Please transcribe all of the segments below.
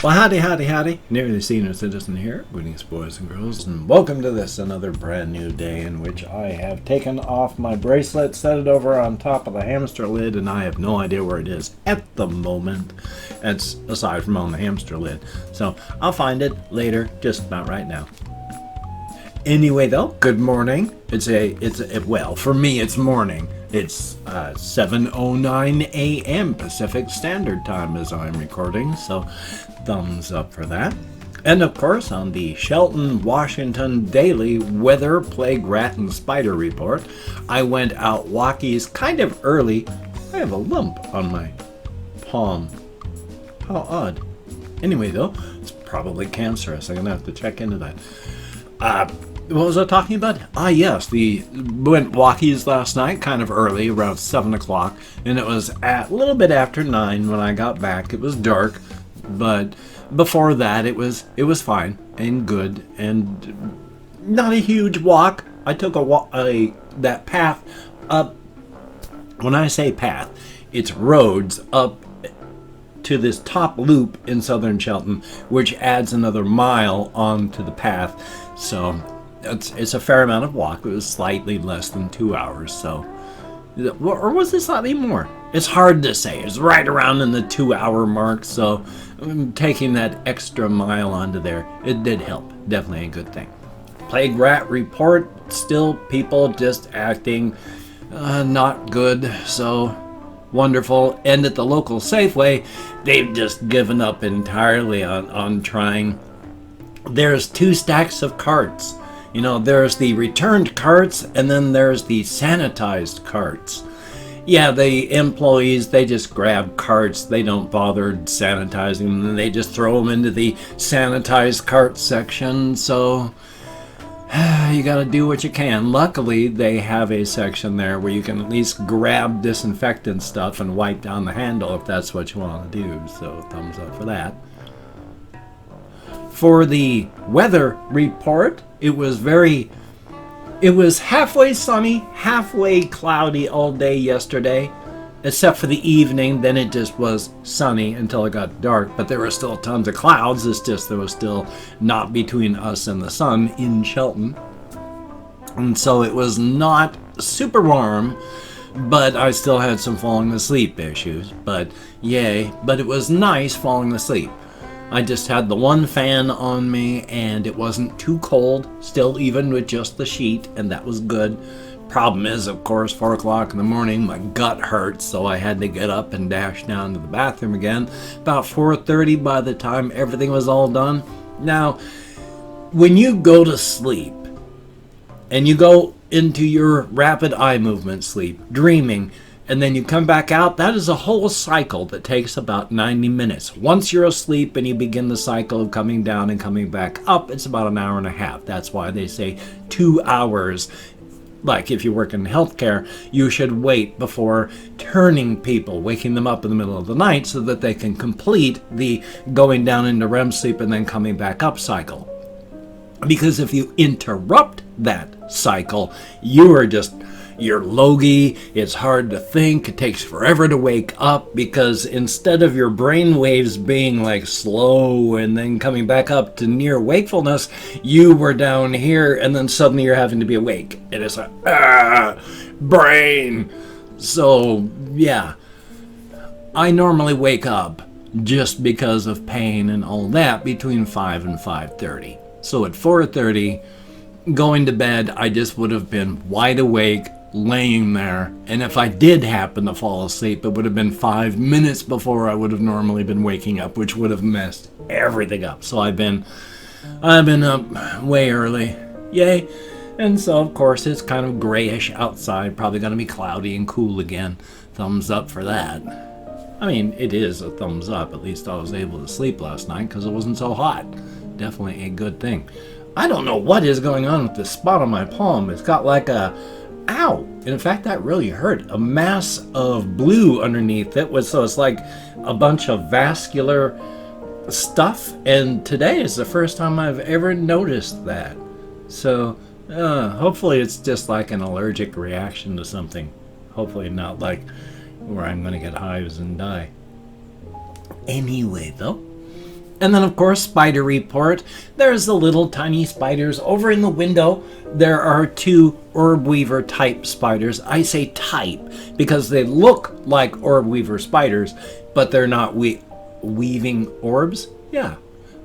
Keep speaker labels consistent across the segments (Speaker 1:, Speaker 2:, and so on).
Speaker 1: Well, howdy. Nearly Senior Citizen here. Greetings, boys and girls, and welcome to this, another brand new day in which I have taken off my bracelet, set it over on top of the hamster lid, and I have no idea where it is at the moment. That's aside from on the hamster lid. So I'll find it later, just not right now. Anyway, though, good morning. Well, for me, it's morning. It's 7:09 a.m. Pacific Standard Time as I'm recording, so thumbs up for that. And of course, on the Shelton, Washington Daily Weather, Plague, Rat, and Spider Report, I went out walkies kind of early. I have a lump on my palm. How odd. Anyway, though, it's probably cancerous. I'm going to have to check into that. What was I talking about? Yes, went walkies last night, kind of early, around 7 o'clock, and it was a little bit after 9 when I got back. It was dark, but before that, it was fine and good, and not a huge walk. I took that path up. When I say path, it's roads up to this top loop in southern Shelton, which adds another mile onto the path. So it's a fair amount of walk. It was slightly less than 2 hours, so, or was it slightly more? It's hard to say. It's right around in the 2 hour mark, so taking that extra mile onto there, it did help. Definitely a good thing. Plague Rat Report, still people just acting not good, so wonderful. And at the local Safeway, they've just given up entirely on trying. There's 2 stacks of carts. You know, there's the returned carts, and then there's the sanitized carts. Yeah, the employees, they just grab carts. They don't bother sanitizing them, and they just throw them into the sanitized cart section. So you got to do what you can. Luckily, they have a section there where you can at least grab disinfectant stuff and wipe down the handle if that's what you want to do. So thumbs up for that. For the weather report, it was halfway sunny, halfway cloudy all day yesterday, except for the evening. Then it just was sunny until it got dark, but there were still tons of clouds. It's just there was still not between us and the sun in Shelton. And so it was not super warm, but I still had some falling asleep issues. But yay, but it was nice falling asleep. I just had the one fan on me, and it wasn't too cold, still even with just the sheet, and that was good. Problem is, of course, 4 o'clock in the morning, my gut hurt, so I had to get up and dash down to the bathroom again. About 4:30 by the time everything was all done. Now, when you go to sleep, and you go into your rapid eye movement sleep, dreaming, and then you come back out, that is a whole cycle that takes about 90 minutes. Once you're asleep and you begin the cycle of coming down and coming back up, it's about an hour and a half. That's why they say 2 hours. Like if you work in healthcare, you should wait before turning people, waking them up in the middle of the night so that they can complete the going down into REM sleep and then coming back up cycle. Because if you interrupt that cycle, you're logy, it's hard to think, it takes forever to wake up, because instead of your brain waves being like slow and then coming back up to near wakefulness, you were down here and then suddenly you're having to be awake. And it's like, brain. So, yeah. I normally wake up just because of pain and all that between 5 and 5:30. So at 4:30, going to bed, I just would have been wide awake, laying there, and if I did happen to fall asleep, it would have been 5 minutes before I would have normally been waking up, which would have messed everything up. So I've been up way early, yay. And so of course it's kind of grayish outside, probably going to be cloudy and cool again. Thumbs up for that. I mean, it is a thumbs up. At least I was able to sleep last night because it wasn't so hot. Definitely a good thing. I don't know what is going on with the spot on my palm. It's got like a ow. In fact, that really hurt. A mass of blue underneath it so it's like a bunch of vascular stuff. And today is the first time I've ever noticed that. So hopefully it's just like an allergic reaction to something. Hopefully not like where I'm going to get hives and die. Anyway, though, And then, of course, spider report. There's the little tiny spiders. Over in the window, there are 2 orb weaver type spiders. I say type because they look like orb weaver spiders, but they're not weaving orbs. Yeah,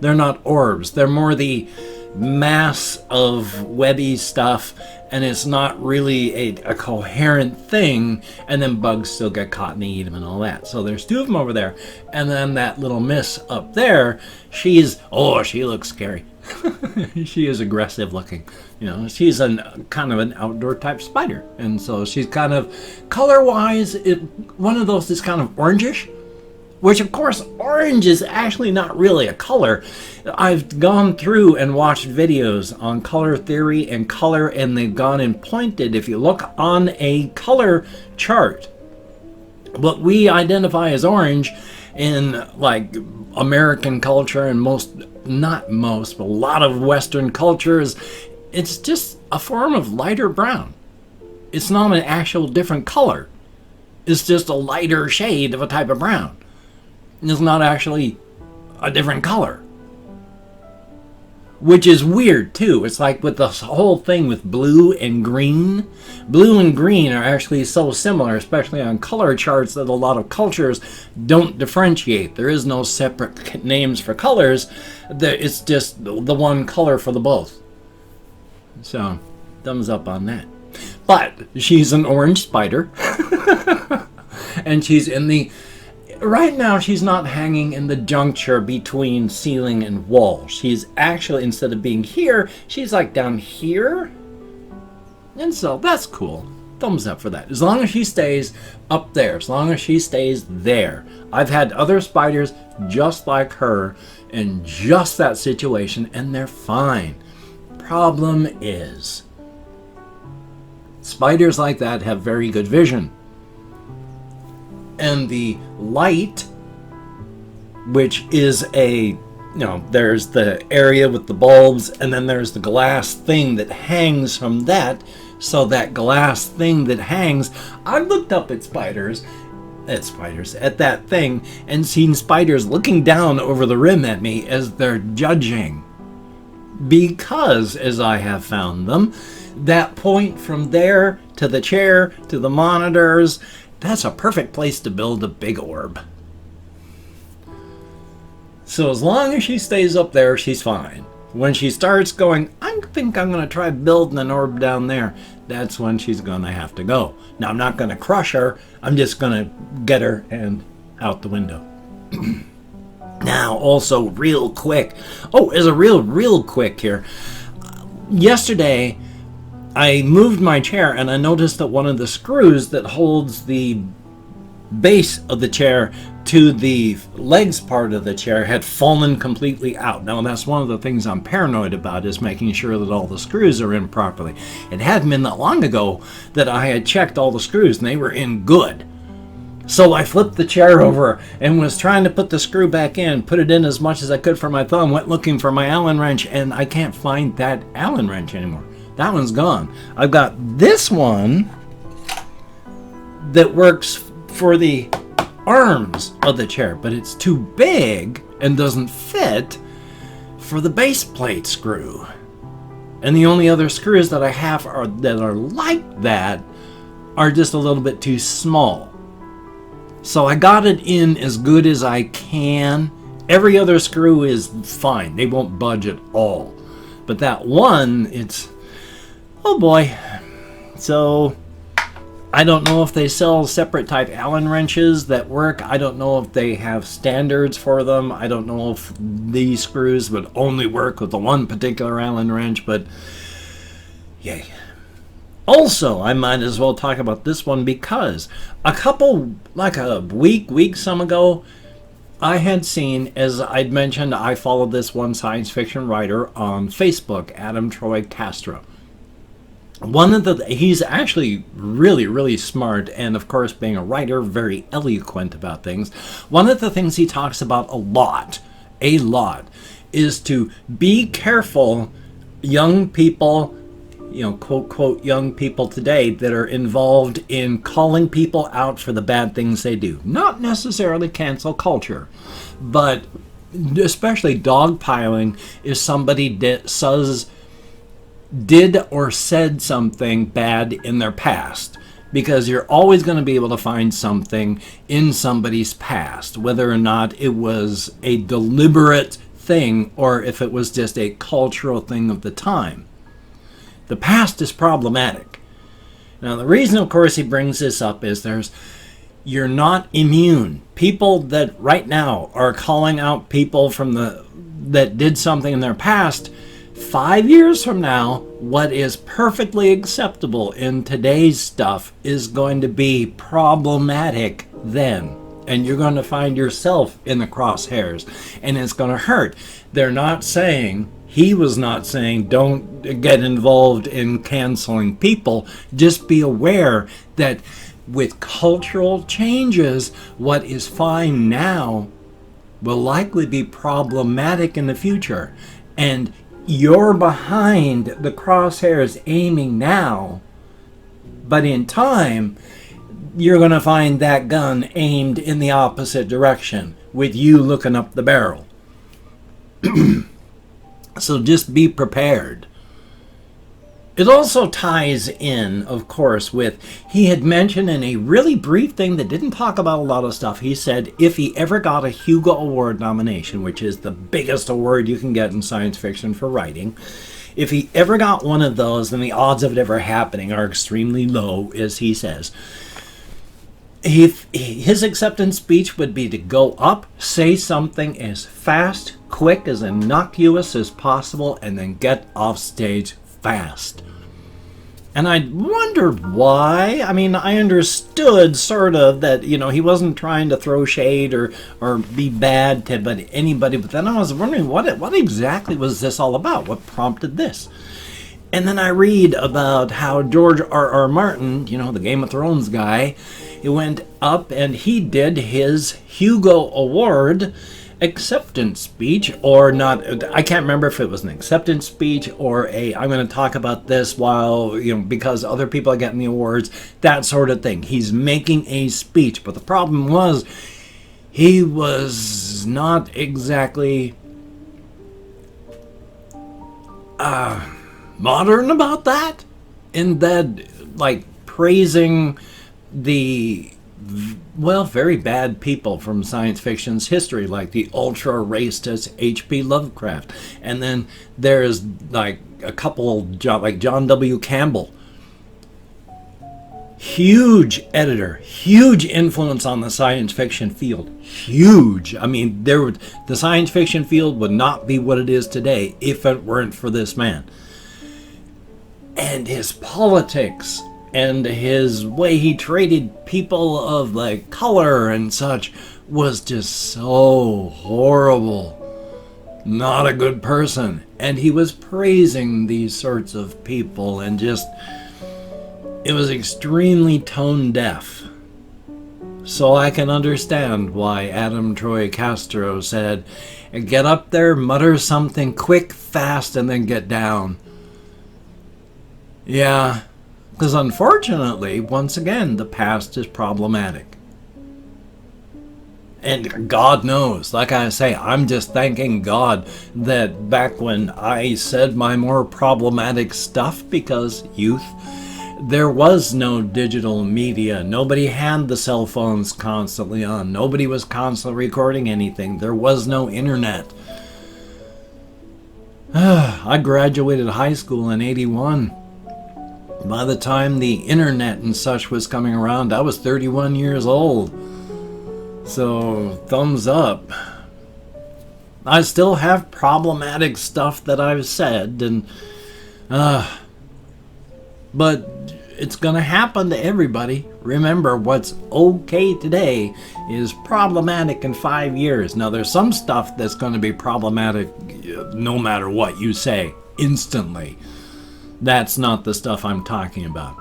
Speaker 1: they're not orbs. They're more the mass of webby stuff, and it's not really a coherent thing, and then bugs still get caught and they eat them and all that. So there's 2 of them over there, and then that little miss up there, she looks scary. She is aggressive looking. You know, she's kind of an outdoor type spider, and so she's kind of color-wise, one of those is kind of orangish, which of course orange is actually not really a color. I've gone through and watched videos on color theory and color, and they've gone and pointed, if you look on a color chart, what we identify as orange in like American culture and not most, but a lot of Western cultures, it's just a form of lighter brown. It's not an actual different color. It's just a lighter shade of a type of brown. It's not actually a different color, which is weird too. It's like with the whole thing with blue and green. Blue and green are actually so similar, especially on color charts, that a lot of cultures don't differentiate. There is no separate names for colors. It's just the one color for the both. So, thumbs up on that. But she's an orange spider. And she's in the... Right now, she's not hanging in the juncture between ceiling and wall. She's actually, instead of being here, she's like down here. And so that's cool. Thumbs up for that. As long as she stays up there, as long as she stays there. I've had other spiders just like her in just that situation, and they're fine. Problem is, spiders like that have very good vision. And the light, which is there's the area with the bulbs, and then there's the glass thing that hangs from that. So that glass thing that hangs, I looked up at that thing, and seen spiders looking down over the rim at me as they're judging. Because, as I have found them, that point from there to the chair to the monitors, that's a perfect place to build a big orb. So as long as she stays up there, she's fine. When she starts going, I think I'm going to try building an orb down there, that's when she's going to have to go. Now, I'm not going to crush her. I'm just going to get her and out the window. Now, also real quick. Oh, there's a real quick here. Yesterday, I moved my chair and I noticed that one of the screws that holds the base of the chair to the legs part of the chair had fallen completely out. Now that's one of the things I'm paranoid about, is making sure that all the screws are in properly. It hadn't been that long ago that I had checked all the screws and they were in good. So I flipped the chair over and was trying to put the screw back in, put it in as much as I could for my thumb, went looking for my Allen wrench, and I can't find that Allen wrench anymore. That one's gone. I've got this one that works for the arms of the chair, but it's too big and doesn't fit for the base plate screw. And the only other screws that I have that are like that are just a little bit too small. So I got it in as good as I can. Every other screw is fine. They won't budge at all. But that one, it's... Oh boy. So I don't know if they sell separate type Allen wrenches that work. I don't know if they have standards for them. I don't know if these screws would only work with the one particular Allen wrench, but yay. Also, I might as well talk about this one because a week some ago, I had seen, as I'd mentioned, I followed this one science fiction writer on Facebook, Adam Troy Castro. He's actually really smart, and of course, being a writer, very eloquent about things. One of the things he talks about a lot, is to be careful, young people, quote, young people today that are involved in calling people out for the bad things they do. Not necessarily cancel culture, but especially dogpiling, if somebody did or said something bad in their past. Because you're always going to be able to find something in somebody's past, whether or not it was a deliberate thing or if it was just a cultural thing of the time. The past is problematic. Now, the reason, of course, he brings this up is you're not immune. People that right now are calling out people that did something in their past, 5 years from now, what is perfectly acceptable in today's stuff is going to be problematic then. And you're going to find yourself in the crosshairs. And it's going to hurt. He was not saying, don't get involved in canceling people. Just be aware that with cultural changes, what is fine now will likely be problematic in the future. And you're behind the crosshairs aiming now, but in time, you're going to find that gun aimed in the opposite direction with you looking up the barrel. So just be prepared. It also ties in, of course, with, he had mentioned in a really brief thing that didn't talk about a lot of stuff, he said if he ever got a Hugo Award nomination, which is the biggest award you can get in science fiction for writing, if he ever got one of those, then the odds of it ever happening are extremely low, as he says. His acceptance speech would be to go up, say something as fast, quick, as innocuous as possible, and then get off stage fast. And I wondered why. I mean, I understood sort of that, he wasn't trying to throw shade or be bad to anybody, but then I was wondering what exactly was this all about? What prompted this? And then I read about how George R.R. Martin, the Game of Thrones guy, he went up and he did his Hugo Award acceptance speech, or not, I can't remember if it was an acceptance speech or I'm going to talk about this while, because other people are getting the awards, that sort of thing. He's making a speech, but the problem was he was not exactly modern about that, in that, praising the very bad people from science fiction's history, like the ultra-racist H.P. Lovecraft. And then there's a couple, like John W. Campbell. Huge editor, huge influence on the science fiction field. Huge. I mean, the science fiction field would not be what it is today if it weren't for this man. And his politics and his way he treated people of color and such was just so horrible. Not a good person. And he was praising these sorts of people, and it was extremely tone deaf. So I can understand why Adam Troy Castro said, get up there, mutter something quick, fast, and then get down. Yeah. Because unfortunately, once again, the past is problematic. And God knows, like I say, I'm just thanking God that back when I said my more problematic stuff, because youth, there was no digital media. Nobody had the cell phones constantly on. Nobody was constantly recording anything. There was no internet. I graduated high school in 81. By the time the internet and such was coming around, I was 31 years old. So, thumbs up. I still have problematic stuff that I've said, but it's gonna happen to everybody. Remember, what's okay today is problematic in 5 years. Now, there's some stuff that's gonna be problematic no matter what you say, instantly. That's not the stuff I'm talking about.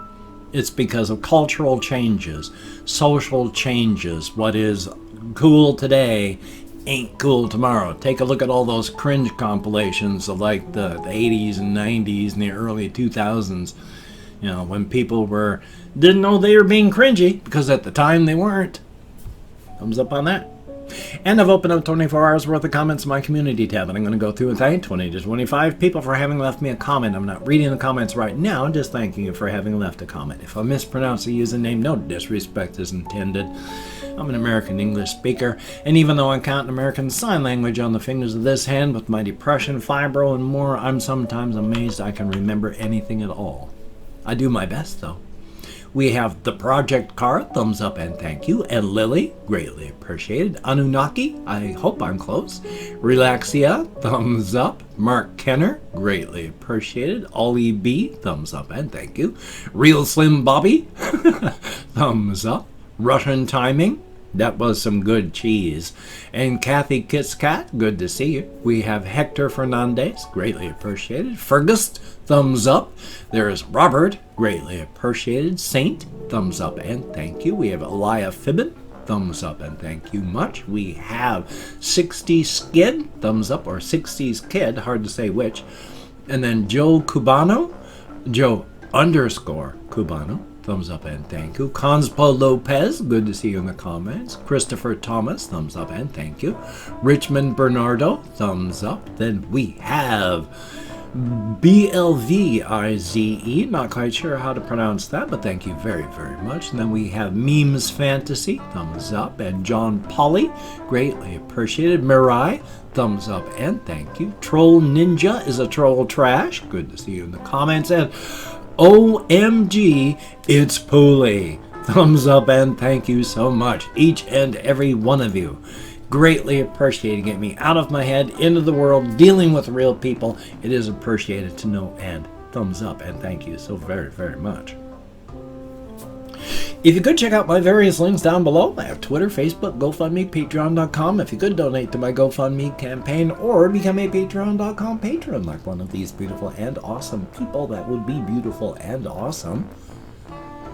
Speaker 1: It's because of cultural changes, social changes. What is cool today ain't cool tomorrow. Take a look at all those cringe compilations of the 80s and 90s and the early 2000s. When people didn't know they were being cringy, because at the time they weren't. Thumbs up on that. And I've opened up 24 hours worth of comments in my community tab, and I'm going to go through and thank 20 to 25 people for having left me a comment. I'm not reading the comments right now, just thanking you for having left a comment. If I mispronounce the username, no disrespect is intended. I'm an American English speaker, and even though I count American Sign Language on the fingers of this hand with my depression, fibro, and more, I'm sometimes amazed I can remember anything at all. I do my best, though. We have the Project Car, thumbs up and thank you. And Lily, greatly appreciated. Anunnaki, I hope I'm close. Relaxia, thumbs up. Mark Kenner, greatly appreciated. Ollie B, thumbs up and thank you. Real Slim Bobby, thumbs up. Russian Timing, that was some good cheese. And Kathy Kitscat, good to see you. We have Hector Fernandez, greatly appreciated. Fergus, thumbs up. There's Robert, greatly appreciated. Saint, thumbs up and thank you. We have Elia Fibbin, thumbs up and thank you much. We have 60 Skid, thumbs up, or 60s Kid, hard to say which. And then Joe Cubano, Joe _ Cubano, thumbs up and thank you. Conspo Lopez, good to see you in the comments. Christopher Thomas, thumbs up and thank you. Richmond Bernardo, thumbs up. Then we have BLVIZE, not quite sure how to pronounce that, but thank you very, very much. And then we have Memes Fantasy, thumbs up. And John Polly, greatly appreciated. Mirai, thumbs up and thank you. Troll Ninja is a troll trash, good to see you in the comments. And OMG, it's Pooley. Thumbs up and thank you so much, each and every one of you. Greatly appreciated. Get me out of my head, into the world, dealing with real people. It is appreciated to know, and thumbs up and thank you so very, very much. If you could check out my various links down below, I have Twitter, Facebook, GoFundMe, Patreon.com. If you could donate to my GoFundMe campaign or become a Patreon.com patron like one of these beautiful and awesome people, that would be beautiful and awesome.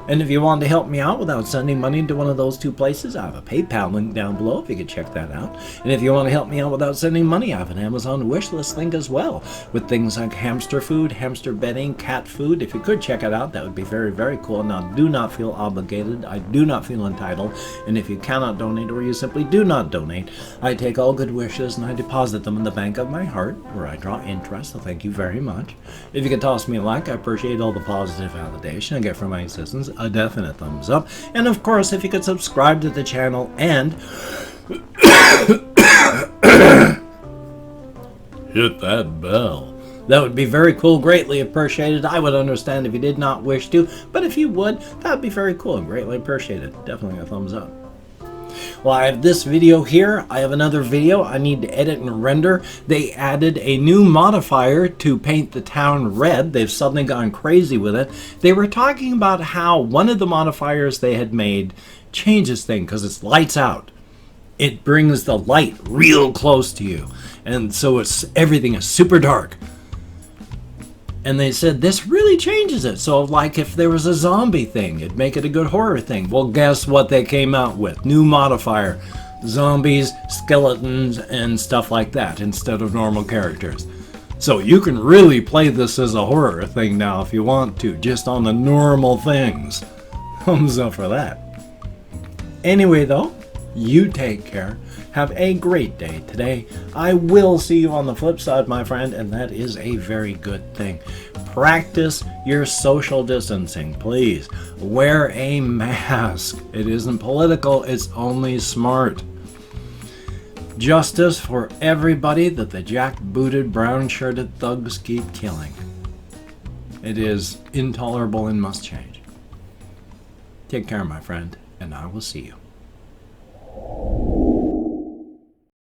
Speaker 1: And if you want to help me out without sending money to one of those two places, I have a PayPal link down below if you could check that out. And if you want to help me out without sending money, I have an Amazon wishlist link as well, with things like hamster food, hamster bedding, cat food. If you could check it out, that would be very, very cool. Now, do not feel obligated. I do not feel entitled. And if you cannot donate, or you simply do not donate, I take all good wishes and I deposit them in the bank of my heart, where I draw interest. So thank you very much. If you could toss me a like, I appreciate all the positive validation I get from my existence. A definite thumbs up. And of course, if you could subscribe to the channel and hit that bell, that would be very cool, greatly appreciated. I would understand if you did not wish to, but if you would, that would be very cool and greatly appreciated. Definitely a thumbs up. Well, I have this video here. I have another video I need to edit and render. They added a new modifier to paint the town red. They've suddenly gone crazy with it. They were talking about how one of the modifiers they had made changes things because it's lights out. It brings the light real close to you. And so everything is super dark. And they said this really changes it. So like if there was a zombie thing, it'd make it a good horror thing. Well, guess what they came out with? New modifier. Zombies, skeletons, and stuff like that instead of normal characters. So you can really play this as a horror thing now if you want to, just on the normal things. Thumbs up for that. Anyway though, you take care. Have a great day today. I will see you on the flip side, my friend, and that is a very good thing. Practice your social distancing, please. Wear a mask. It isn't political, it's only smart. Justice for everybody that the jackbooted, brown-shirted thugs keep killing. It is intolerable and must change. Take care, my friend, and I will see you.